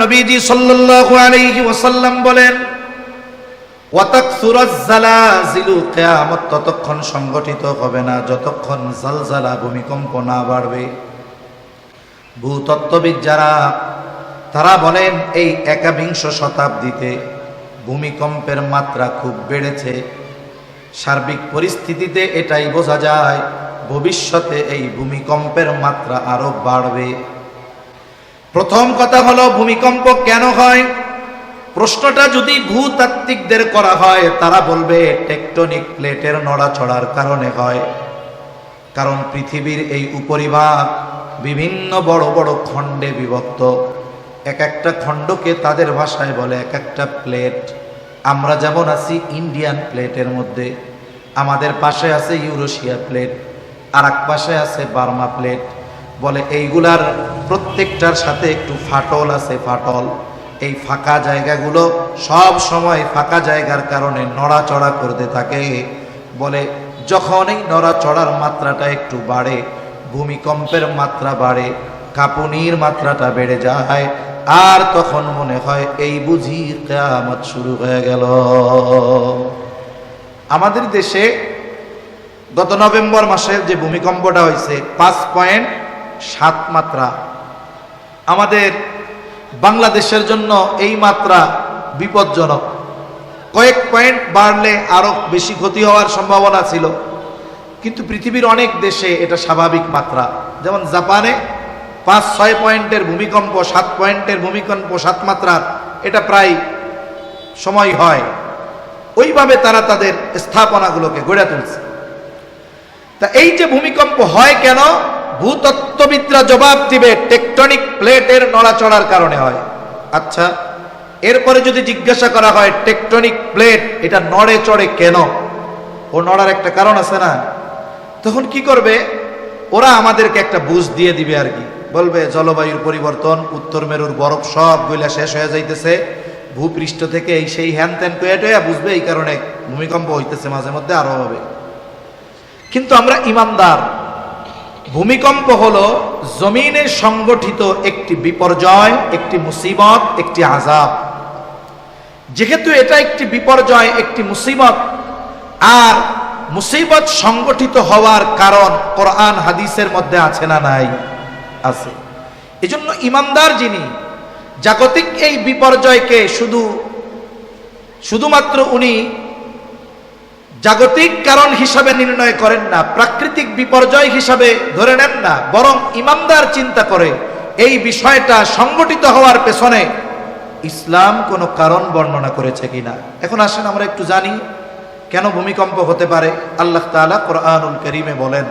নবীজি সাল্লাল্লাহু আলাইহি ওয়াসাল্লাম বলেন, ওয়াতাকসুরাজ জালাজিলু, কিয়ামত ততক্ষণ সংগঠিত হবে না যতক্ষণ জালজালা ভূমিকম্প না বাড়বে। ভূতত্ত্ববিদ যারা, তারা বলেন এই একবিংশ শতাব্দীতে ভূমিকম্পের মাত্রা খুব বেড়েছে। সার্বিক পরিস্থিতিতে এটাই বোঝা যায় ভবিষ্যতে এই ভূমিকম্পের মাত্রা আরো বাড়বে। প্রথম কথা হলো ভূমিকম্প কেন হয়? প্রশ্নটা যদি ভূতাত্ত্বিকদের করা হয়, তারা বলবে টেকটনিক প্লেটের নড়াচড়ার কারণে হয়। কারণ পৃথিবীর এই উপরিভাগ বিভিন্ন বড় বড় খণ্ডে বিভক্ত। এক একটা খণ্ডকে তাদের ভাষায় বলে এক একটা প্লেট। আমরা যেমন আছি ইন্ডিয়ান প্লেটের মধ্যে, আমাদের পাশে আছে ইউরোশিয়া প্লেট, আর এক পাশে আছে বার্মা প্লেট। বলে এইগুলার প্রত্যেকটার সাথে একটু ফাটল আছে। ফাটল, এই ফাঁকা জায়গাগুলো সব সময় ফাঁকা জায়গার কারণে নড়াচড়া করতে থাকে। বলে যখন এই নড়াচড়ার মাত্রাটা একটু বাড়ে, ভূমিকম্পের মাত্রা বাড়ে, কাঁপুনির মাত্রাটা বেড়ে যায়, আর তখন মনে হয় এই বুঝি কিয়ামত শুরু হয়ে গেল। আমাদের দেশে গত নভেম্বর মাসে যে ভূমিকম্পটা হয়েছে 5.7 মাত্রা, আমাদের বাংলাদেশের জন্য এই মাত্রা বিপজ্জনক। কয়েক পয়েন্ট বাড়লে আরো বেশি ক্ষতি হওয়ার সম্ভাবনা ছিল, কিন্তু পৃথিবীর অনেক দেশে এটা স্বাভাবিক মাত্রা। যেমন জাপানে 5-6 পয়েন্টের ভূমিকম্প, 7 পয়েন্টের ভূমিকম্প, 7 মাত্রার, এটা প্রায় সময় হয়। ওইভাবে তারা তাদের স্থাপনাগুলোকে গড়ে তুলছে। তা এই যে ভূমিকম্প হয় কেন, ভূতত্ত্ববিদরা জবাব দিবে টেকটনিক প্লেটের নড়াচড়ার কারণে হয়। আচ্ছা, এরপরে যদি জিজ্ঞাসা করা হয় টেকটনিক প্লেট এটা নড়ে চড়ে কেন, ও নড়ার একটা কারণ আছে না, তখন কি করবে ওরা? আমাদেরকে একটা বুঝ দিয়ে দিবে আর কি। বলবে জলবায়ুর পরিবর্তন, উত্তর মেরুর বরফ সব গইলা শেষ হয়ে যাইতেছে, ভূপৃষ্ঠ থেকে এই সেই হ্যান ত্যান টয়া বুঝবে এই কারণে ভূমিকম্প হইতেছে, মাঝে মধ্যে আরো হবে। কিন্তু আমরা ইমানদার। ভূমিকম্প হলো জমিনে সংগঠিত একটি বিপর্যয়, একটি মুসিবত, একটি আযাব। যেহেতু এটা একটি বিপর্যয়, একটি মুসিবত, আর মুসিবত সংগঠিত হওয়ার কারণ কোরআন হাদিসের মধ্যে আছে না নাই? আছে। এজন্য ইমানদার যিনি, জাগতিক এই বিপর্যয়কে শুধুমাত্র উনি জাগতিক কারণ হিসাবে নির্ণয় করেন না, প্রাকৃতিক বিপর্যয় হিসাবে ধরে নেন না, বরং ইমানদার চিন্তা করে এই বিষয়টা সংগঠিত হওয়ার পেছনে ইসলাম কোনো কারণ বর্ণনা করেছে কিনা। এখন আসেন আমরা একটু জানি কেন ভূমিকম্প হতে পারে। আল্লাহ তাআলা কোরআনুল কারীমে বলেন,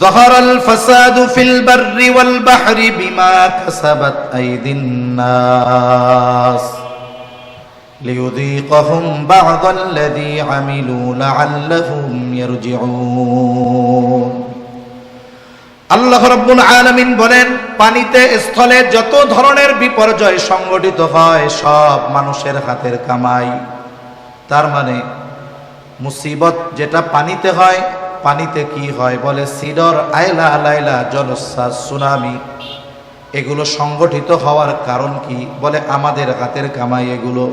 যাহারাল ফাসাদু ফিল বাররি ওয়াল বাহরি বিমা কাসাবাত আইদিন নাস লিয়ুযীকাহুম বা'দাল্লাযী আমিলু লা'আল্লাহুম ইয়ারজিউন। আল্লাহ রাব্বুল আলামিন বলেন, পানিতে স্থলে যত ধরনের বিপর্যয় সংগঠিত হয় সব মানুষের হাতের কামাই। তার মানে মুসিবত যেটা পানিতে হয়, পানিতে কি হয়? বলে সিডর, আয়লা, লাইলা, জলোচ্ছ্বাস, সুনামি, এগুলো সংগঠিত হওয়ার কারণ কি? বলে আমাদের হাতের কামাই এগুলো।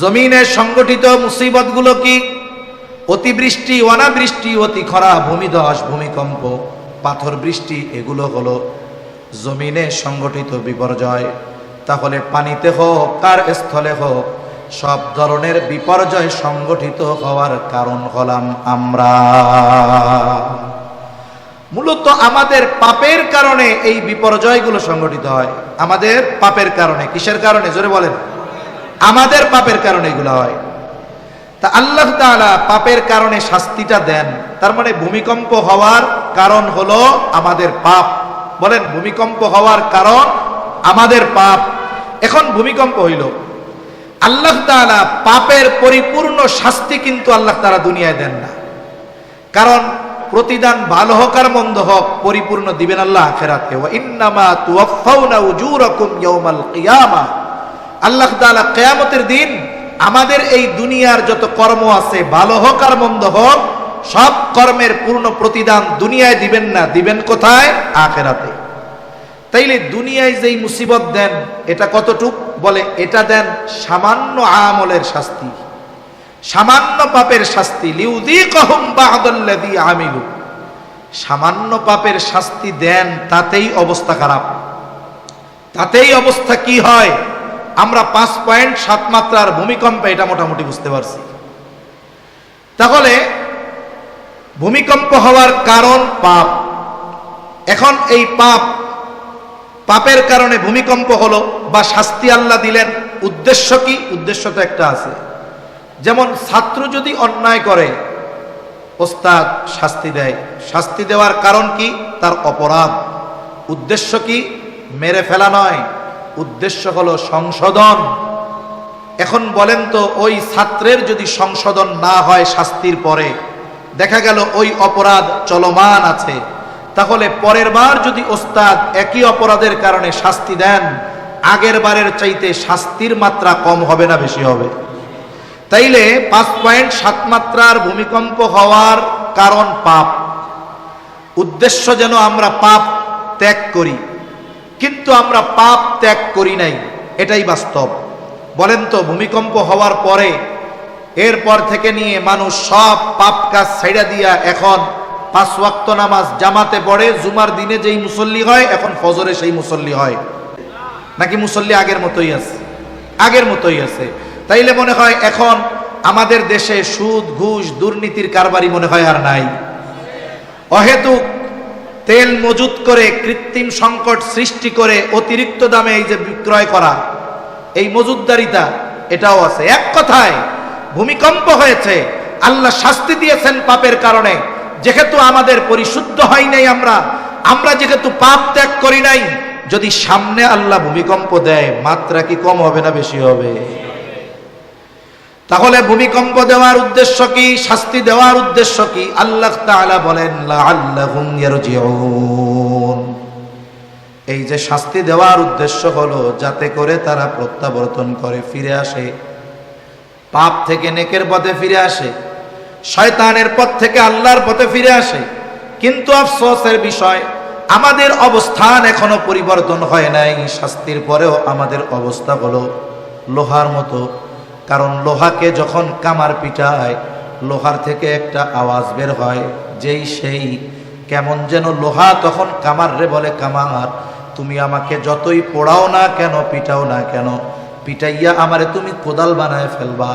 জমিনে সংগঠিত মুসিবতগুলো কি? অতিবৃষ্টি, অনাবৃষ্টি, অতি খরা, ভূমিধস, ভূমিকম্প, পাথর বৃষ্টি, এগুলো হলো জমিনে সংগঠিত বিপর্যয়। তাহলে পানিতে হোক আর স্থলে হোক, সব ধরনের বিপর্যয় সংগঠিত হওয়ার কারণ হলাম আমরা। মূলত আমাদের পাপের কারণে এই বিপর্যয়গুলো সংগঠিত হয়। আমাদের পাপের কারণে। কিসের কারণে? জোরে বলেন। আমাদের পাপের কারণে এগুলো হয়। তা আল্লাহ তাআলা পাপের কারণে শাস্তিটা দেন। তার মানে ভূমিকম্প হওয়ার কারণ হলো আমাদের পাপ। বলেন, ভূমিকম্প হওয়ার কারণ আমাদের পাপ। এখন ভূমিকম্প হইল, আল্লাহ তাআলা পাপের পরিপূর্ণ শাস্তি কিন্তু আল্লাহ তাআলা দুনিয়ায় দেন না। কারণ প্রতিদান ভালো হোক আর মন্দ হোক পরিপূর্ণ দিবেন আল্লাহ আখিরাতে। ওয়া ইন্নামা তুওয়াফাউনা উজুরাকুম ইয়াওমাল কিয়ামা। আল্লাহ তাআলা কিয়ামতের দিন আমাদের এই দুনিয়ার যত কর্ম আছে, ভালো হোক আর মন্দ হোক, সব কর্মের পূর্ণ প্রতিদান দুনিয়ায় দিবেন না, দিবেন কোথায়? আখিরাতে। তাইলে দুনিয়ায় যেই মুসিবত দেন এটা কতটুক? বলে এটা দেন সামান্য আমলের শাস্তি, সামান্য পাপের শাস্তি। লিউযীকাহুম বা'দাল্লাযী আমিলু, সামান্য পাপের শাস্তি দেন, তাতেই অবস্থা খারাপ। তাতেই অবস্থা কি হয় আমরা 5.7 মাত্রার ভূমিকম্পে এটা মোটামুটি বুঝতে পারছি। তাহলে ভূমিকম্প হওয়ার কারণ পাপ। এখন এই পাপের কারণে ভূমিকম্প হলো বা শাস্তি আল্লাহ দিলেন, উদ্দেশ্য কি? উদ্দেশ্য তো একটা আছে। যেমন ছাত্র যদি অন্যায় করে ওস্তাদ শাস্তি দেয়, শাস্তি দেওয়ার কারণ কি? তার অপরাধ। উদ্দেশ্য কি? মেরে ফেলা নয়, উদ্দেশ্য হলো সংশোধন। এখন বলেন তো ওই ছাত্রের যদি সংশোধন না হয় শাস্তির পরে, দেখা গেল ওই অপরাধ চলমান আছে, তাহলে পরের বার যদি ওস্তাদ একই অপরাধের কারণে শাস্তি দেন, আগের বারের চাইতে শাস্তির মাত্রা কম হবে না বেশি হবে? তাইলে 5.7 মাত্রার ভূমিকম্প হওয়ার কারণ পাপ। উদ্দেশ্য যেন আমরা পাপ ত্যাগ করি, কিন্তু আমরা পাপ ত্যাগ করি নাই, এটাই বাস্তব। বলেন তো ভূমিকম্প হওয়ার পরে এরপর থেকে নিয়ে মানুষ সব পাপ কাজ ছাইড়া দিয়া এখন 5 ওয়াক্ত নামাজ জামাতে পড়ে, জুমার দিনে যেই মুসল্লি হয় এখন ফজরে সেই মুসল্লি হয়, নাকি মুসল্লি আগের মতোই আছে? আগের মতোই আছে। তাইলে মনে হয় এখন আমাদের দেশে সুদ ঘুষ দুর্নীতির কারবারি মনে হয় আর নাই। অহেতুক তেল মজুত করে কৃত্রিম সংকট সৃষ্টি করে অতিরিক্ত দামে এই যে বিক্রয় করা, এই মজুতদারিতা, এটাও আছে। এক কথায় ভূমিকম্প হয়েছে, আল্লাহ শাস্তি দিয়েছেন পাপের কারণে। যেহেতু আমাদের পরিশুদ্ধ হয় নাই, আমরা যেহেতু পাপ ত্যাগ করি নাই, যদি সামনে আল্লাহ ভূমিকম্প দেয় মাত্রা কি কম হবে না বেশি হবে? তাহলে ভূমিকম্প দেওয়ার উদ্দেশ্য কি? শাস্তি দেওয়ার উদ্দেশ্য কি? আল্লাহ তাআলা বলেন লাআল্লাহুম ইয়ারজিউন, এই যে শাস্তি দেওয়ার উদ্দেশ্য হলো যাতে করে তারা প্রত্যাবর্তন করে, ফিরে আসে, পাপ থেকে নেকের পথে ফিরে আসে, শয়তানের পথ থেকে আল্লাহর পথে ফিরে আসে। কিন্তু আফসোসের বিষয় আমাদের অবস্থান এখনো পরিবর্তন হয় নাই। শাস্তির পরেও আমাদের অবস্থা হলো লোহার মতো। কারণ লোহাকে যখন কামার পিটায়, লোহার থেকে একটা আওয়াজ বের হয়, যেই সেই কেমন যেন লোহা তখন কামার রে বলে, কামার তুমি আমাকে যতই পোড়াও না কেন, পিটাও না কেন, পিটাইয়া আমারে তুমি কোদাল বানায় ফেলবা,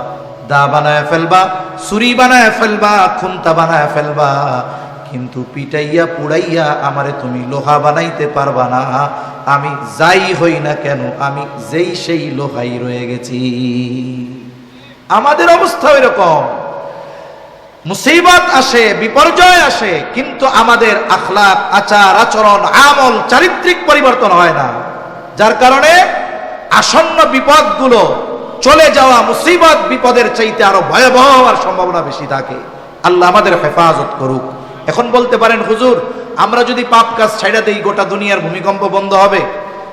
দা বানায় ফেলবা, ছুরি বানায় ফেলবা, খুন্তা বানায় ফেলবা, কিন্তু পিটাইয়া পুড়াইয়া আমারে তুমি লোহা বানাইতে পারবা না। আমি যাই হই না কেন, আমি যেই সেই লোহাই রয়ে গেছি। আমাদের অবস্থা এরকম। মুসিবত আসে, বিপর্যয় আসে, কিন্তু আমাদের আখলাক, আচার আচরণ, আমল, চারিত্রিক পরিবর্তন হয় না। যার কারণে আসন্ন বিপদগুলো, চলে যাওয়া মুসিবত বিপদের চাইতে আরো ভয়াবহ হওয়ার সম্ভাবনা বেশি থাকে। আল্লাহ আমাদের হেফাজত করুক। এখন বলতে পারেন হুজুর, আমরা যদি পাপ কাজ ছাইড়া দেই গোটা দুনিয়ার ভূমিকম্প বন্ধ হবে,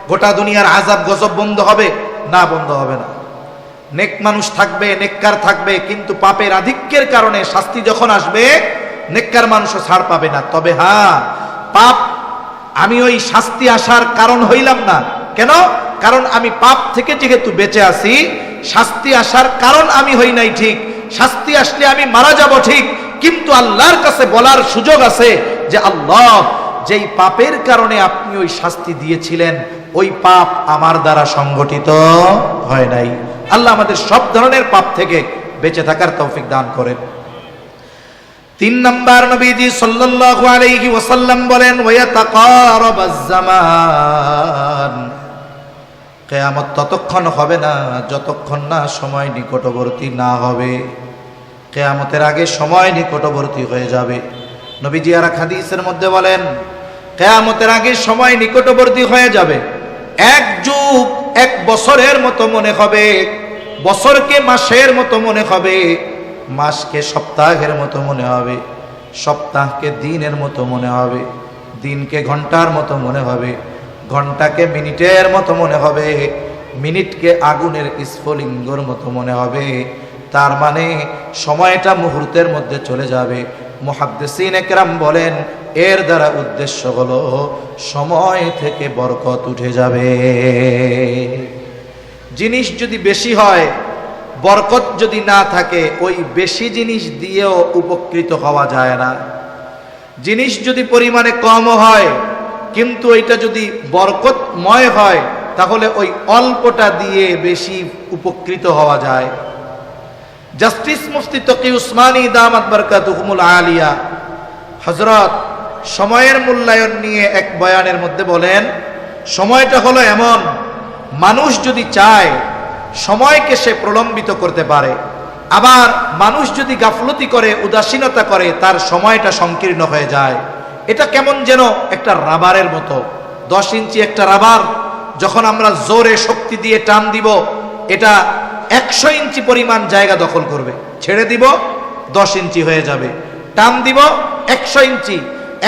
গোটা দুনিয়ার আযাব গজব বন্ধ হবে? না, বন্ধ হবে না। নেক মানুষ থাকবে, নেককার থাকবে, কিন্তু পাপের আধিক্যের কারণে শাস্তি যখন আসবে নেককার মানুষও ছাড় পাবে না। তবে হ্যাঁ, পাপ আমি ওই শাস্তি আসার কারণ হইলাম না। কেন? কারণ আমি পাপ থেকে যেহেতু বেঁচে আছি, শাস্তি আসার কারণ আমি হই নাই ঠিক। শাস্তি আসলে আমি মারা যাব ঠিক, কিন্তু আল্লাহর কাছে বলার সুযোগ আছে যে আল্লাহ, যেই পাপের কারণে আপনি ওই শাস্তি দিয়েছিলেন, ওই পাপ আমার দ্বারা সংগঠিত হয় নাই। আল্লাহ আমাদের সব ধরনের পাপ থেকে বেঁচে থাকার তৌফিক দান করেন। 3 নাম্বার, নবীজি সাল্লাল্লাহু আলাইহি ওয়াসাল্লাম বলেন ওয়ায়াতাকারাবাজ জামান, কিয়ামত ততক্ষণ হবে না যতক্ষণ না সময় নিকটবর্তী না হবে। কিয়ামতের আগে সময় নিকটবর্তী হয়ে যাবে। নবীজি আর এক হাদিসের মধ্যে বলেন কিয়ামতের আগে সময় নিকটবর্তী হয়ে যাবে। এক যুগ 1 বছরের মতো মনে হবে, বছরকে মাসের মতো মনে হবে, মাসকে সপ্তাহের মতো মনে হবে, সপ্তাহকে দিনের মতো মনে হবে, দিনকে ঘন্টার মতো মনে হবে, ঘন্টাকে মিনিটের মতো মনে হবে, মিনিটকে আগুনের স্ফুলিঙ্গর মতো মনে হবে। তার মানে সময়টা মুহূর্তের মধ্যে চলে যাবে, মুহাদ্দিসিনে কেরাম বলেন এর দ্বারা উদ্দেশ্য হলো সময় থেকে বরকত উঠে যাবে। জিনিস যদি বেশি হয়, বরকত যদি না থাকে, ওই বেশি জিনিস দিয়েও উপকৃত হওয়া যায় না। জিনিস যদি পরিমাণে কম হয় কিন্তু এটা যদি বরকতময় হয় তাহলে ওই অল্পটা দিয়ে বেশি উপকৃত হওয়া যায়। জাস্টিস মুফতি তকি উসমানী দামাত বারকাতুহুমুল আলিয়া হযরত সময়ের মূল্যায়ন নিয়ে এক বয়ানের মধ্যে বলেন, সময়টা হলো এমন, মানুষ যদি চায় সময়কে সে প্রলম্বিত করতে পারে, আবার মানুষ যদি গাফলতি করে, উদাসীনতা করে, তার সময়টা সংকীর্ণ হয়ে যায়। এটা কেমন যেন একটা রাবারের মতো। 10 ইঞ্চি একটা রাবার, যখন আমরা জোরে শক্তি দিয়ে টান দিব এটা 100 ইঞ্চি পরিমাণ জায়গা দখল করবে। ছেড়ে দিব 10 ইঞ্চি হয়ে যাবে, টান দিব 100 ইঞ্চি।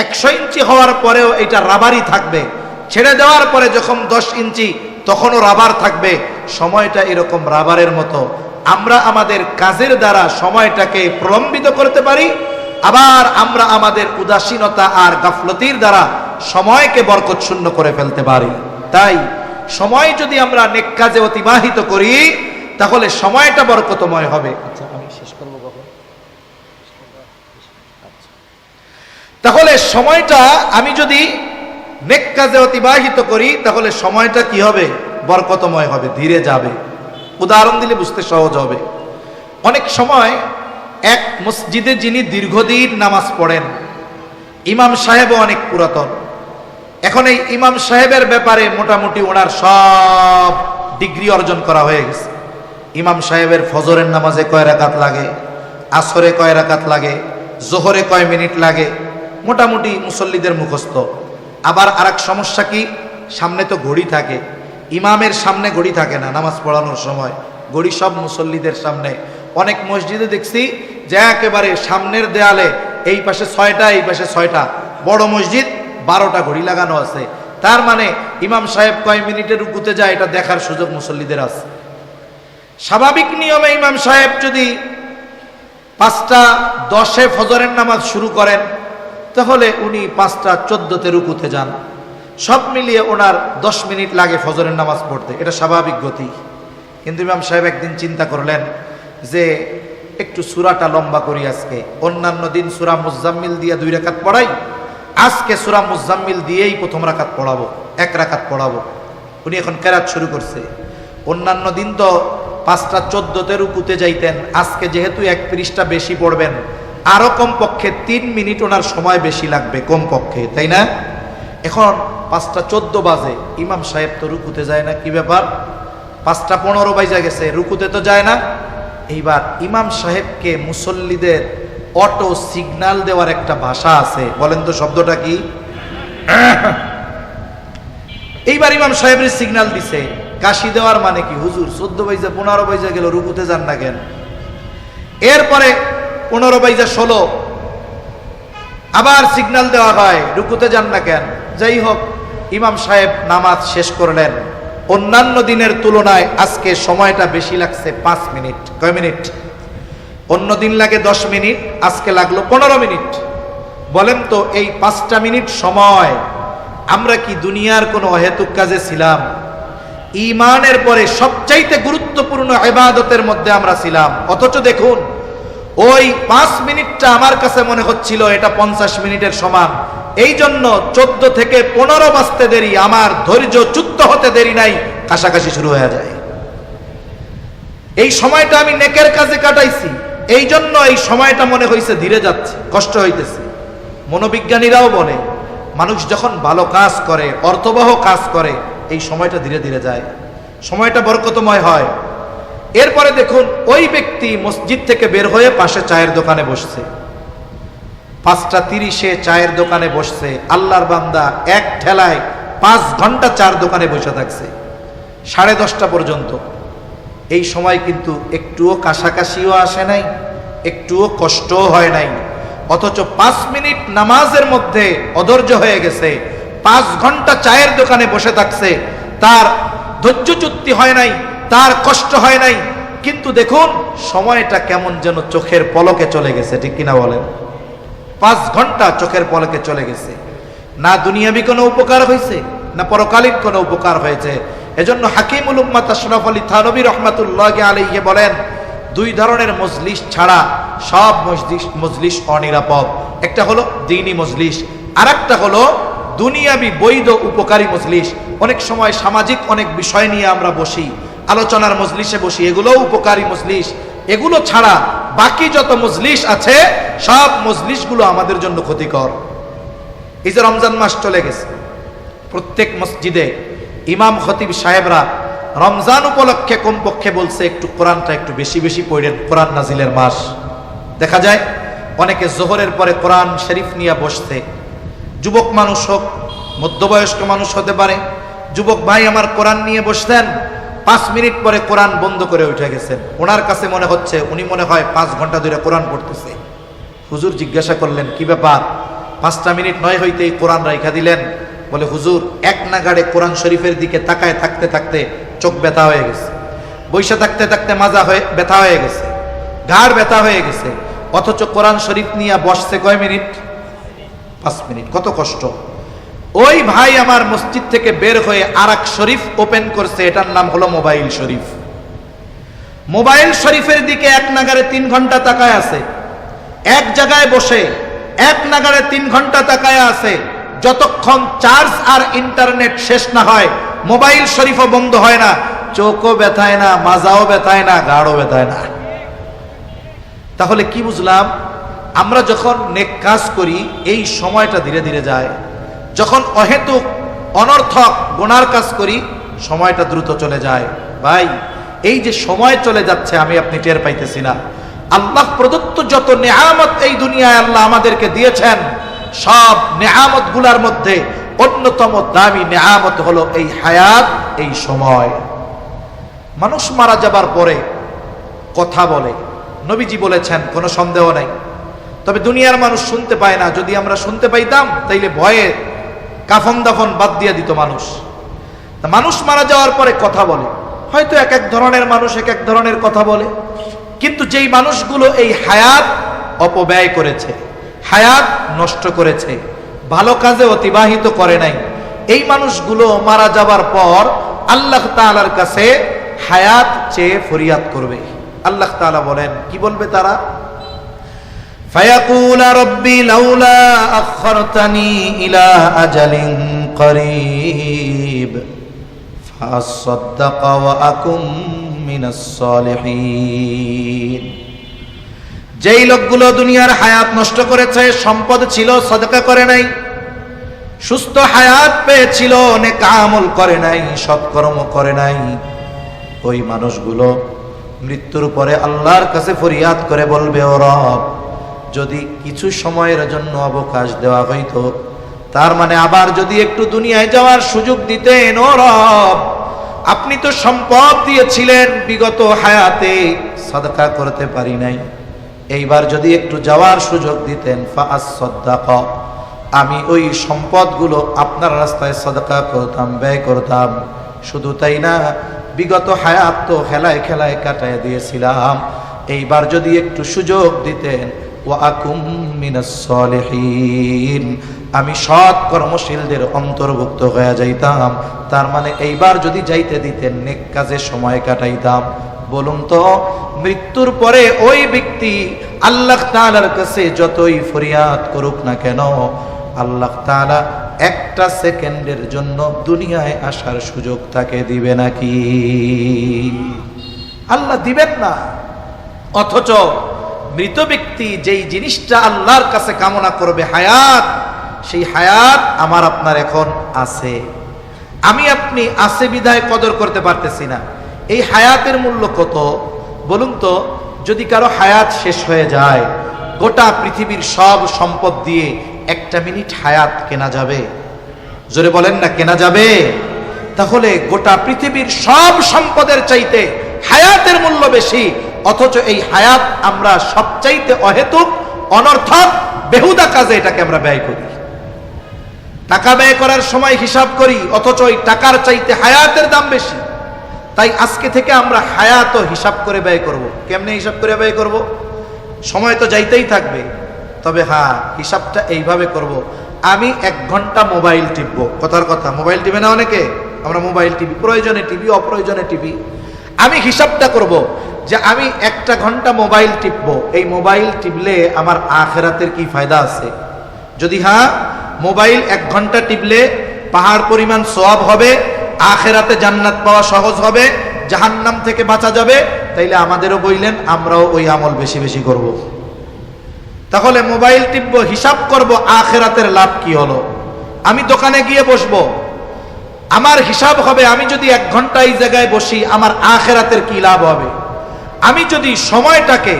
100 ইঞ্চি হওয়ার পরেও এটা রাবারই থাকবে। ছেড়ে দেওয়ার পরে যখন 10 ইঞ্চি তখনও রাবার থাকবে। সময়টা এরকম রাবারের মতো। আমরা আমাদের কাজের দ্বারা সময়টাকে প্রলম্বিত করতে পারি, আবার আমরা আমাদের উদাসীনতা আর গাফলতির দ্বারা সময়কে বরকত শূন্য করে ফেলতে পারি। তাই সময় যদি আমরা নেক কাজে অতিবাহিত করি তাহলে সময়টা বরকতময় হবে। আচ্ছা, আমি শেষ করব কখন? তাহলে সময়টা আমি যদি নেক কাজে অতিবাহিত করি তাহলে সময়টা কি হবে? বরকতময় হবে, ধীরে যাবে। উদাহরণ দিলে বুঝতে সহজ হবে। অনেক সময় এক মসজিদে যিনি দীর্ঘদিন নামাজ পড়েন, ইমাম সাহেবও অনেক পুরাতন, এখন এই ইমাম সাহেবের ব্যাপারে মোটামুটি ওনার সব ডিগ্রি অর্জন করা হয়ে গেছে। ইমাম সাহেবের ফজরের নামাজে কয় রাকাত লাগে, আসরে কয় রাকাত লাগে, জোহরে কয় মিনিট লাগে, মোটামুটি মুসল্লিদের মুখস্থ। আবার আরেক সমস্যা কি, সামনে তো ঘড়ি থাকে, ইমামের সামনে ঘড়ি থাকে না নামাজ পড়ানোর সময়, ঘড়ি সব মুসল্লিদের সামনে। অনেক মসজিদে দেখছি যে একেবারে সামনের দেয়ালে এই পাশে 6টা, এই পাশে 6টা, বড় মসজিদ 12টা ঘড়ি লাগানো আছে। তার মানে ইমাম সাহেব কয় মিনিটে রুকুতে যায় এটা দেখার সুযোগ মুসল্লিদের আছে। স্বাভাবিক নিয়মে ইমাম সাহেব যদি 5:10 ফজরের নামাজ শুরু করেন তাহলে উনি 5:14 রুকুতে যান। সব মিলিয়ে ওনার 10 মিনিট লাগে ফজরের নামাজ পড়তে, এটা স্বাভাবিক গতি। কিন্তু ইমাম সাহেব একদিন চিন্তা করলেন যে একটু সূরাটা লম্বা করি আজকে। অন্যান্য দিন সূরা মুজাম্মিল দিয়ে 2 রাকাত পড়াই, আজকে সূরা মুজাম্মিল দিয়েই প্রথম রাকাত পড়াবো, 1 রাকাত পড়াবো। উনি এখন কেরাত শুরু করছে। অন্যান্য দিন তো 5:14 রুকুতে যাইতেন, আজকে যেহেতু 1 পৃষ্ঠা বেশি পড়বেন, আরো কমপক্ষে 3 মিনিট ওনার সময় বেশি লাগবে কমপক্ষে, তাই না? এখন 5:14 বাজে, ইমাম সাহেব তো রুকুতে যায় না, কি ব্যাপার? 5:15 বাজে গেছে, রুকুতে তো যায় না। এইবার ইমাম সাহেবকে মুসল্লিদের অটো সিগন্যাল দেওয়ার একটা ভাষা আছে, বলেন তো শব্দটা কি? এইবার ইমাম সাহেবের সিগন্যাল দিছে। কাশি দেওয়ার মানে কি? হুজুর 14 বাজে 15 বাজে গেল, রুকুতে যান না কেন? এরপরে 15 বাজে 16 আবার সিগন্যাল দেওয়া হয়, রুকুতে যান না কেন? যাই হোক, ইমাম সাহেব নামাজ শেষ করলেন। অন্যান্য দিনের তুলনায় আজকে সময়টা বেশি লাগছে 5 মিনিট। কয় মিনিট? অন্য দিন লাগে 10 মিনিট, আজকে লাগলো 15 মিনিট। বলেন তো এই 5টা মিনিট সময় আমরা কি দুনিয়ার কোনো অহেতুক কাজে ছিলাম? ঈমানের পরে সবচাইতে গুরুত্বপূর্ণ ইবাদতের মধ্যে আমরা ছিলাম। অথচ দেখুন ওই 5 মিনিটটা আমার কাছে মনে হচ্ছিল এটা 50 মিনিটের সমান। এই জন্য 14 থেকে 15 বাজতে দেরি, আমার ধৈর্য চুত্ত হতে দেরি নাই, কাশাকাশি শুরু হয়ে যায়। এই সময়টা আমি নেকের কাজে কাটাইছি, এই জন্য এই সময়টা মনে হয়েছে ধীরে যাচ্ছে, কষ্ট হইতেছে। মনোবিজ্ঞানীরাও বলে মানুষ যখন ভালো কাজ করে, অর্থবহ কাজ করে, এই সময়টা ধীরে ধীরে যায়, সময়টা বরকতময় হয়। এরপরে দেখুন ওই ব্যক্তি মসজিদ থেকে বের হয়ে পাশে চায়ের দোকানে বসছে, 5:30 চায়ের দোকানে বসছে। আল্লাহর বান্দা এক ঠেলায় 5 ঘন্টা চার দোকানে বসে থাকছে 10:30 পর্যন্ত। এই সময় কিন্তু একটুও কাশাকাশিও আসে নাই, একটুও কষ্টও হয় নাই। অথচ 5 মিনিট নামাজের মধ্যে অধৈর্য হয়ে গেছে, 5 ঘন্টা চায়ের দোকানে বসে থাকছে, তার ধৈর্যচ্যুতি হয় নাই, তার কষ্ট হয় নাই। কিন্তু দেখুন সময়টা কেমন যেন চোখের পলকে চলে গেছে, ঠিক কিনা বলেন? 5 ঘন্টা চোখের পলকে চলে গেছে। না দুনিয়াবি কোনো উপকার হয়েছে, না পরকালীন কোনো উপকার হয়েছে। এজন্য হাকিমুল উম্মাত আশরাফ আলী থানভী রহমাতুল্লাহি আলাইহি বলেন, 2 ধরনের মজলিস ছাড়া সব মজলিস অনিরাপদ। একটা হলো দ্বীনি মজলিস, আর একটা হলো দুনিয়াবি বৈধ উপকারী মজলিস। অনেক সময় সামাজিক অনেক বিষয় নিয়ে আমরা বসি, আলোচনার মজলিসে বসি, এগুলো উপকারী মজলিস। এগুলো ছাড়া বাকি যত মজলিস আছে সব মজলিসগুলো আমাদের জন্য ক্ষতিকর। এই যে রমজান মাস চলে গেছে, প্রত্যেক মসজিদে ইমাম খতিব সাহেবরা রমজান উপলক্ষে কমপক্ষে বলছে একটু কোরআনটা একটু বেশি বেশি পড়েন, কোরআন নাজিলের মাস। দেখা যায় অনেকে জোহরের পরে কোরআন শরীফ নিয়ে বসতে, যুবক মানুষ হোক, মধ্যবয়স্ক মানুষ হতে পারে। যুবক ভাই আমার কোরআন নিয়ে বসতেন, 5 মিনিট পরে কোরআন বন্ধ করে উঠে গেছেন। ওনার কাছে মনে হচ্ছে উনি মনে হয় 5 ঘন্টা ধরে কোরআন পড়তেছে। হুজুর জিজ্ঞাসা করলেন, কি ব্যাপার? 5টা মিনিট নয় হইতেই কোরআন রাইখা দিলেন। বলে, হুজুর এক নাগাড়ে কোরআন শরীফের দিকে তাকায় থাকতে থাকতে চোখ ব্যথা হয়ে গেছে, বৈশা থাকতে থাকতে মাজা হয়ে ব্যথা হয়ে গেছে, ঘাড় ব্যথা হয়ে গেছে, অথচ কোরআন শরীফ নিয়ে বসছে কয় মিনিট? 5 মিনিট। কত কষ্ট! ওই ভাই আমার মসজিদ থেকে বের হয়ে আরেক শরীফ ওপেন করছে, এটার নাম হলো মোবাইল শরীফ। মোবাইল শরীফের দিকে এক নাগাড়ে 3 ঘন্টা তাকায় আছে, এক জায়গায় বসে এক নাগাড়ে 3 ঘন্টা তাকায় আছে। যতক্ষণ চার্জ আর ইন্টারনেট শেষ না হয় মোবাইল শরীফও বন্ধ হয় না, চোখও ব্যথায় না, মাজাও ব্যথায় না, ঘাড়ও ব্যথায় না। তাহলে কি বুঝলাম? আমরা যখন নেক কাজ করি এই সময়টা ধীরে ধীরে যায়, যখন অহেতুক অনর্থক গুনার কাজ করি সময়টা দ্রুত চলে যায়। ভাই, এই যে সময় চলে যাচ্ছে আমি আপনি টের পাইতেছি না। আল্লাহ প্রদত্ত যত নেয়ামত এই দুনিয়ায় আল্লাহ আমাদেরকে দিয়েছেন, সব নেয়ামত গুলার মধ্যে অন্যতম দামি নেয়ামত হলো এই হায়াত, এই সময়। মানুষ মারা যাবার পরে কথা বলে, নবীজি বলেছেন, কোনো সন্দেহ নাই। তবে দুনিয়ার মানুষ শুনতে পায় না। যদি আমরা শুনতে পাইতাম তাইলে ভয়ে কাফন দাফন বাদ দিয়ে দিত মানুষ। মানুষ মারা যাওয়ার পরে কথা বলে, হয়তো এক এক ধরনের মানুষ এক এক ধরনের কথা বলে, কিন্তু যেই মানুষগুলো এই হায়াত অপব্যয় করেছে, হায়াত নষ্ট করেছে, ভালো কাজে অতিবাহিত করে নাই, এই মানুষগুলো মারা যাবার পর আল্লাহ তাআলার কাছে হায়াত চেয়ে ফরিয়াদ করবে। আল্লাহ তাআলা বলেন, কি বলবে তারা? ফায়াকুল রাব্বি লাউলা আখখারতানি ইলা আজালিন করিব ফাসাদদাক ওয়া আকুম মিনাস সালিহিন। যেই লোকগুলো দুনিয়ার হায়াত নষ্ট করেছে, সম্পদ ছিল সাদকা করে নাই, সুস্থ হায়াত পেয়েছিল নেক আমল করে নাই, সৎকর্ম করে নাই, ওই মানুষগুলো মৃত্যুর পরে আল্লাহর কাছে ফরিয়াদ করে বলবে, ও রব, যদি কিছু সময়ের জন্য অবকাশ দেওয়া হইতো, তার মানে আবার যদি একটু দুনিয়ায় যাওয়ার সুযোগ দিতেন, ও রব, আপনি তো সম্পদ দিয়েছিলেন বিগত হায়াতে, সাদকা করতে পারি নাই, এইবার যদি একটু যাওয়ার সুযোগ দিতেন, ফাআসসাদদাক, আমি ওই সম্পদগুলো আপনার রাস্তায় সাদকা করতাম, ব্যয় করতাম। শুধু তাই না, বিগত হায়াত তো খেলায় খেলায় কাটায় দিয়েছিলাম, এইবার যদি একটু সুযোগ দিতেন, ওয়া আকুম মিনাস সালিহিন, আমি সৎ কর্মশীলদের অন্তর্ভুক্ত হয়ে যাইতাম। তার মানে এইবার যদি যাইতে দিতেন, নেক কাজে সময় কাটাইতাম। বলুন তো, মৃত্যুর পরে ওই ব্যক্তি আল্লাহ তাআলার কাছে যতই ফরিয়াদ করুক না কেন, আল্লাহ তাআলা একটা সেকেন্ডের জন্য দুনিয়ায় আসার সুযোগ তাকে দিবে নাকি? আল্লাহ দিবেন না। অথচ মৃত ব্যক্তি যেই জিনিসটা আল্লাহর কাছে কামনা করবে, হায়াত, সেই হায়াত আমার আপনার এখন আছে। আমি আপনি আছে বিধায় কদর করতে পারতেছি না। এই হায়াতের মূল্য কত বলুন তো? যদি কারো হায়াত শেষ হয়ে যায়, গোটা পৃথিবীর সব সম্পদ দিয়ে 1 মিনিট হায়াত কেনা যাবে? জোরে বলেন না, কেনা যাবে? তাহলে গোটা পৃথিবীর সব সম্পদের চাইতে হায়াতের মূল্য বেশি, অথচ এই হায়াত আমরা সবচাইতে অহেতুক, অনর্থক, বেহুদা কাজে এটাকে আমরা ব্যয় করি। টাকা ব্যয় করার সময় হিসাব করি, অথচ ওই টাকার চাইতে হায়াতের দাম বেশি। তাই আজকে থেকে আমরা হায়াত হিসাব করে ব্যয় করব। কেমনে হিসাব করে ব্যয় করব? সময় তো যাইতেই থাকবে, তবে হ্যাঁ, হিসাবটা এইভাবে করব, আমি 1 ঘন্টা মোবাইল টিপবো। কথার কথা, মোবাইল টিপে না অনেকে, আমরা মোবাইল টিপি, প্রয়োজনে টিপি, অপ্রয়োজনে টিপি। আমি হিসাবটা করব যে আমি 1 ঘন্টা মোবাইল টিপবো, এই মোবাইল টিপলে আমার আখিরাতের কি ফায়দা আছে? যদি হ্যাঁ, মোবাইল 1 ঘন্টা টিপলে পাহাড় পরিমাণ সওয়াব হবে, আখিরাতে জান্নাত পাওয়া সহজ হবে, জাহান্নাম থেকে বাঁচা যাবে, তাইলে আমাদেরও বললেন আমরাও ওই আমল বেশি বেশি করব। তাহলে মোবাইল টিপবো, হিসাব করব আখিরাতের লাভ কি হলো। আমি দোকানে গিয়ে বসবো, আমার হিসাব হবে আমি যদি 1 ঘন্টা এই জায়গায় বসি আমার আখিরাতের কি লাভ হবে। আমি যদি সময়টাকে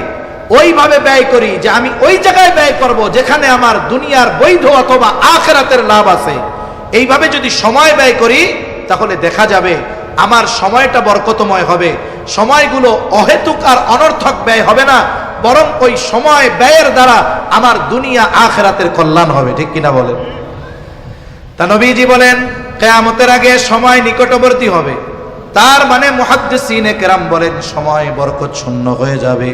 ওইভাবে ব্যয় করি যে আমি ওই জায়গায় ব্যয় করব যেখানে আমার দুনিয়ার বৈধ অথবা আখিরাতের লাভ আছে, এইভাবে যদি সময় ব্যয় করি তাহলে দেখা যাবে আমার সময়টা বরকতময় হবে, সময়গুলো অহেতুক আর অনর্থক ব্যয় হবে না, বরং ওই সময় ব্যয়ের দ্বারা আমার দুনিয়া আখিরাতের কল্যাণ হবে। ঠিক কিনা বলেন? তা নবীজি বলেন কিয়ামতের আগে সময় নিকটবর্তী হবে, তার মানে মুহাদ্দিসিনে কেরাম বলেন সময় বরকত শূন্য হয়ে যাবে।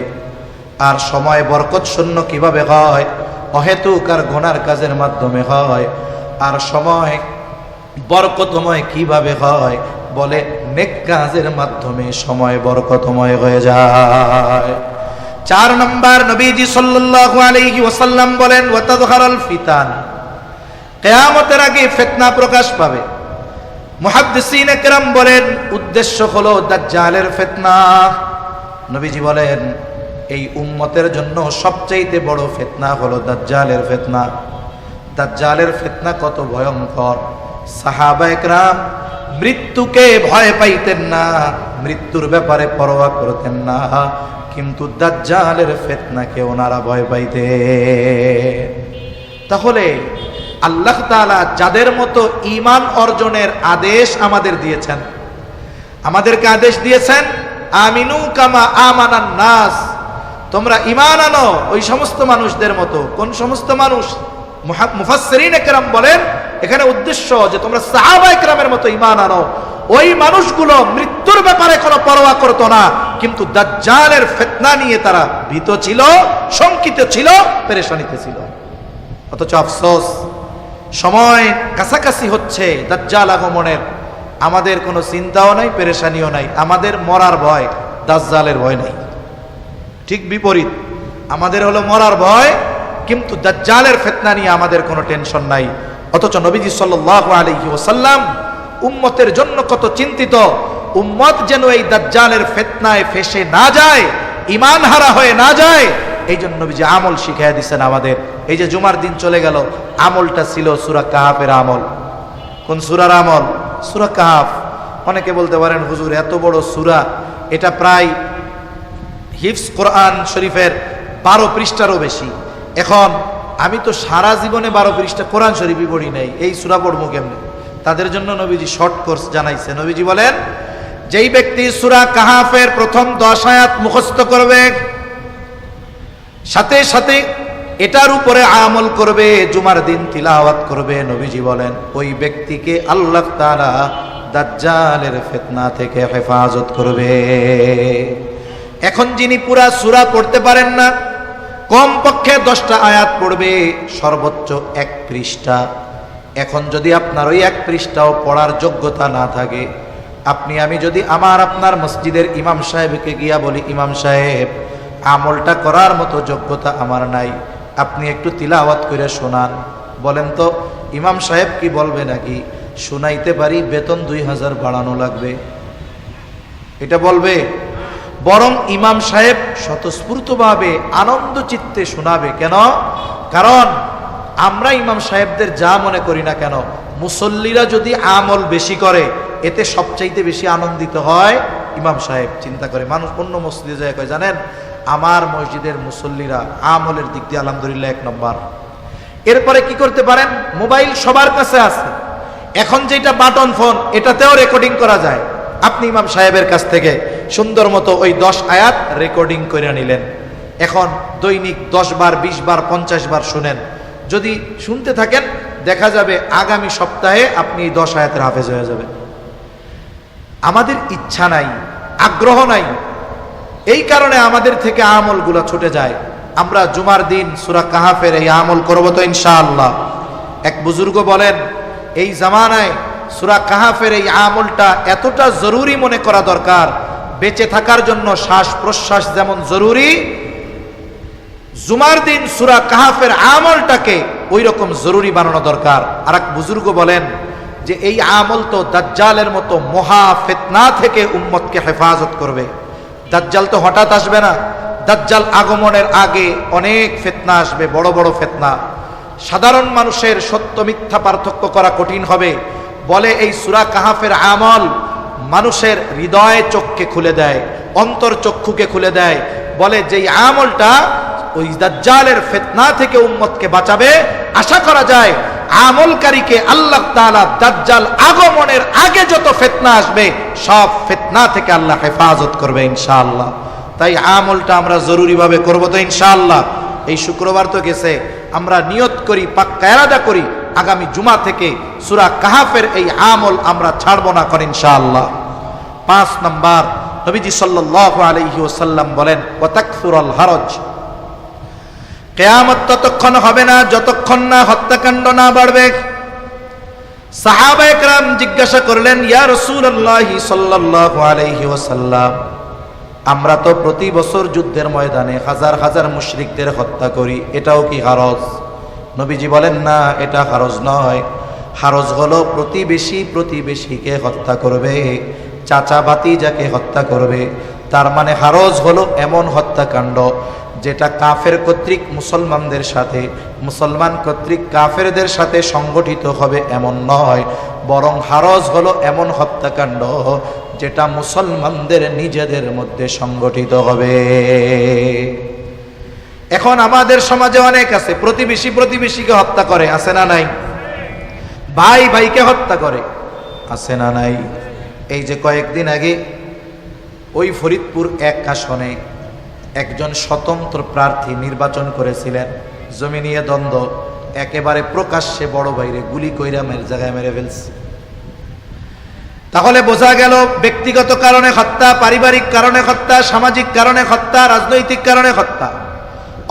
আর সময় বরকত শূন্য কিভাবে হয়? অহেতুক আর গুনার কাজের মাধ্যমে হয়। আর সময় বরকতময় কিভাবে হয়? বলে নেক কাজের মাধ্যমে সময় বরকতময় হয়ে যায়। 4 নম্বর, নবীজি সাল্লাল্লাহু আলাইহি ওয়াসাল্লাম বলেন ওয়াতাযহারাল ফিতান, কিয়ামতের আগে ফিতনা প্রকাশ পাবে। মুহাদ্দিসিনে কেরাম বলেন উদ্দেশ্য হলো দাজ্জালের ফিতনা। নবীজি বলেন এই উম্মতের জন্য সবচেয়ে বড় ফিতনা হলো দাজ্জালের ফিতনা। দাজ্জালের ফিতনা কত ভয়ঙ্কর! সাহাবায়ে কেরাম মৃত্যুকে ভয় পাইতেন না, মৃত্যুর ব্যাপারে পরোয়া করতেন না, কিন্তু দাজ্জালের ফিতনাকে ওনারা ভয় পাইতেন। তাহলে আল্লাহ তাআলা যাদের মতো ঈমান অর্জনের আদেশ আমাদের দিয়েছেন, আমাদেরকে আদেশ দিয়েছেন আমিনু কামা আমানান নাস, তোমরা ঈমান আনো ওই সমস্ত মানুষদের মতো। কোন সমস্ত মানুষ? মুফাসসিরিনে কেরাম বলেন এখানে উদ্দেশ্য যে তোমরা সাহাবায়ে কেরামের মতো ঈমান আনো। ওই মানুষগুলো মৃত্যুর ব্যাপারে কোনো পরোয়া করতো না, কিন্তু দাজ্জালের ফিতনা নিয়ে তারা ভীত ছিল, শঙ্কিত ছিল, পেরেশানিতে ছিল। অথচ আফসোস, সময় কাছাকাছি হচ্ছে দাজ্জাল আগমনের, আমাদের কোনো চিন্তাও নাই, পেরেশানিও নাই, আমাদের মরার ভয়, দাজ্জালের ভয় নাই। ঠিক বিপরীত, আমাদের হলো মরার ভয়, কিন্তু দাজ্জালের ফিতনা নিয়ে আমাদের কোনো টেনশন নাই। অথচ নবীজি সাল্লাল্লাহু আলাইহি ওয়াসাল্লাম উম্মতের জন্য কত চিন্তিত, উম্মত যেন এই দাজ্জালের ফিতনায় ফেসে না যায়, ঈমান হারা হয়ে না যায়, এই জন্য নবীজি আমল শিখিয়ে দিয়েছেন আমাদের। এই যে জুমার দিন চলে গেল, আমলটা ছিল সূরা কাহাফের আমল। কোন সূরার আমল? সূরা কাহাফ। অনেকে বলতে পারেন হুজুর এত বড় সূরা, এটা প্রায় হিফজ কোরআন শরীফের 12 পৃষ্ঠারও বেশি। এখন আমি তো সারা জীবনে 12 পৃষ্ঠা কোরআন শরীফই পড়ি নাই, এই সূরা পড়বো কেমনে? তাদের জন্য নবীজি শর্ট কোর্স জানাইছে। নবীজি বলেন যেই ব্যক্তি সূরা কাহাফের প্রথম 10 আয়াত মুখস্থ করবে, সাথে সাথে এটার উপরে আমল করবে, জুমার দিন তিলাওয়াত করবে, নবীজি বলেন ওই ব্যক্তিকে আল্লাহ তাআলা দাজ্জালের ফিতনা থেকে হেফাজত করবে। এখন যিনি পুরা সূরা পড়তে পারেন না, কমপক্ষে 10টা আয়াত পড়বে, সর্বোচ্চ 1 পৃষ্ঠা। এখন যদি আপনার ওই 1 পৃষ্ঠাও পড়ার যোগ্যতা না থাকে, আপনি আমি যদি আপনার মসজিদের ইমাম সাহেবকে গিয়া বলি ইমাম সাহেব আমলটা করার মতো যোগ্যতা আমার নাই, আপনি একটু তিলাওয়াত করে শোনান, বলেন তো ইমাম সাহেব কি বলবে নাকি? শুনাইতে পারি, বেতন 2000 বাড়ানো লাগবে, এটা বলবে? বরং ইমাম সাহেব স্বতঃস্ফূর্তভাবে আনন্দ চিত্তে শোনাবে। কেন? কারণ আমরা ইমাম সাহেবদের যা মনে করি না কেন, মুসল্লিরা যদি আমল বেশি করে এতে সবচাইতে বেশি আনন্দিত হয় ইমাম সাহেব। চিন্তা করে মানুষ অন্য মসজিদে যায় কয় জানেন আমার মসজিদের মুসল্লিরা আমলের দিক দিয়ে আলহামদুলিল্লাহ 1 নম্বর। এরপরে কি করতে পারেন? মোবাইল সবার কাছে আছে, এখন যেটা বাটন ফোন এটাতেও রেকর্ডিং করা যায়। আপনি ইমাম সাহেবের কাছ থেকে সুন্দর মতো ওই 10 আয়াত রেকর্ডিং করে নিলেন, এখন দৈনিক 10 বার 20 বার 50 বার শুনেন। যদি শুনতে থাকেন দেখা যাবে আগামী সপ্তাহে আপনি 10 আয়াতের হাফেজ হয়ে যাবেন। আমাদের ইচ্ছা নাই, আগ্রহ নাই, এই কারণে আমাদের থেকে আমলগুলো ছুটে যায়। আমরা জুমার দিন সূরা কাহাফের এই আমল করব তো ইনশাআল্লাহ? এক বুজুর্গ বলেন, এই জামানায় সূরা কাহাফের এই আমলটা এতটা জরুরি মনে করা দরকার, বেঁচে থাকার জন্য শ্বাস প্রশ্বাস যেমন জরুরি, জুমার দিন সূরা কাহাফের আমলটাকে ওই রকম জরুরি বানানো দরকার। আর এক বুজুর্গ বলেন যে এই আমল তো দাজ্জালের মতো মহা ফিতনা থেকে উম্মতকে হেফাজত করবে। দাজ্জাল তো হঠাৎ আসবে না, দাজ্জাল আগমনের আগে অনেক ফিতনা আসবে, বড় বড় ফিতনা। সাধারণ মানুষের সত্য মিথ্যা পার্থক্য করা কঠিন হবে। বলে এই সূরা কাহাফের আমল মানুষের হৃদয় চক্ষে খুলে দেয়, অন্তর চক্ষুকে খুলে দেয়। বলে যেই আমলটা ওই দাজ্জালের ফিতনা থেকে উম্মতকে বাঁচাবে, আশা করা যায় আমলকারীকে আল্লাহ তাআলা দাজ্জাল আগমনের আগে যত ফিতনা আসবে সব ফিতনা থেকে আল্লাহ হেফাজত করবে ইনশাআল্লাহ। তাই আমলটা আমরা জরুরিভাবে করব তো ইনশাআল্লাহ। এই শুক্রবার তো গেছে, আমরা নিয়ত করি, পাক্কা ইরাদা করি আগামী জুমা থেকে সূরা কাহাফের এই আমল আমরা ছাড়ব না করেন ইনশাআল্লাহ। 5 নাম্বার, নবীজি সাল্লাল্লাহু আলাইহি ওয়াসাল্লাম বলেন, ওয়া তাকসুরুল হারজ, কিয়ামত ততক্ষণ হবে না যতক্ষণ না হত্যাকাণ্ড না বাড়বে। সাহাবায়ে কেরাম জিজ্ঞাসা করলেন, ইয়া রাসূলুল্লাহ সাল্লাল্লাহু আলাইহি ওয়াসাল্লাম, আমরা তো প্রতি বছর যুদ্ধের ময়দানে হাজার হাজার মুশরিকদের হত্যা করি, এটাও কি হারজ? নবীজি বলেন, না, এটা হারজ নয়। হারজ হলো প্রতিবেশীকে হত্যা করবে, চাচা ভাতিজাকে হত্যা করবে। তার মানে হারজ হলো এমন হত্যাকাণ্ড যেটা কাফের কর্তৃক মুসলমানদের সাথে, মুসলমান কর্তৃক কাফেরদের সাথে সংগঠিত হবে এমন নয়, বরং হারজ হলো এমন হত্যাকাণ্ড যেটা মুসলমানদের নিজেদের মধ্যে সংগঠিত হবে। এখন আমাদের সমাজে অনেক আছে প্রতিবেশীকে হত্যা করে, আছে না নাই? ভাই ভাইকে হত্যা করে, আছে না নাই? এই যে কয়েকদিন আগে ওই ফরিদপুর 1 আসনে একজন স্বতন্ত্র প্রার্থী নির্বাচন করেছিলেন, জমি নিয়ে দ্বন্দ্ব, একেবারে প্রকাশ্যে বড় ভাইরে গুলি কইরা জায়গায় মেরে ফেলছে। তাহলে বোঝা গেল ব্যক্তিগত কারণে হত্যা, পারিবারিক কারণে হত্যা, সামাজিক কারণে হত্যা, রাজনৈতিক কারণে হত্যা,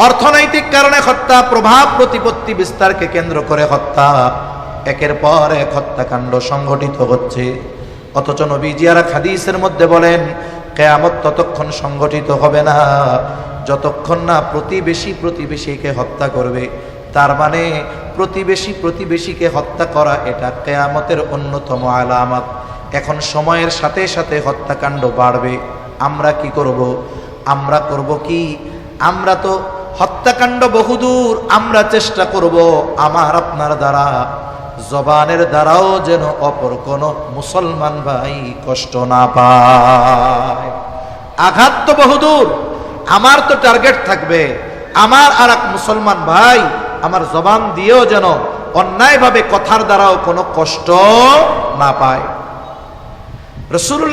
অর্থনৈতিক কারণে হত্যা, প্রভাব প্রতিপত্তি বিস্তারকে কেন্দ্র করে হত্যা, একের পর এক হত্যাকাণ্ড সংঘটিত হচ্ছে। অথচ নবীজি আর হাদিসের মধ্যে বলেন, কিয়ামত ততক্ষণ সংঘটিত হবে না যতক্ষণ না প্রতিবেশীকে হত্যা করবে। তার মানে প্রতিবেশীকে হত্যা করা এটা কিয়ামতের অন্যতম আলামত। এখন সময়ের সাথে সাথে হত্যাকাণ্ড বাড়বে। আমরা কি করব? আমরা তো হত্যাকাণ্ড বহুদূর, আমরা চেষ্টা করব আমার আপনার দ্বারা, জবানের দ্বারাও যেন অপর কোন মুসলমান ভাই কষ্ট না পায়। আঘাত তো বহুদূর, আমার তো টার্গেট থাকবে আমার আর এক মুসলমান ভাই আমার জবান দিয়েও যেন অন্যায়ভাবে কথার দ্বারাও কোনো কষ্ট না পায়। রাসূলুল্লাহ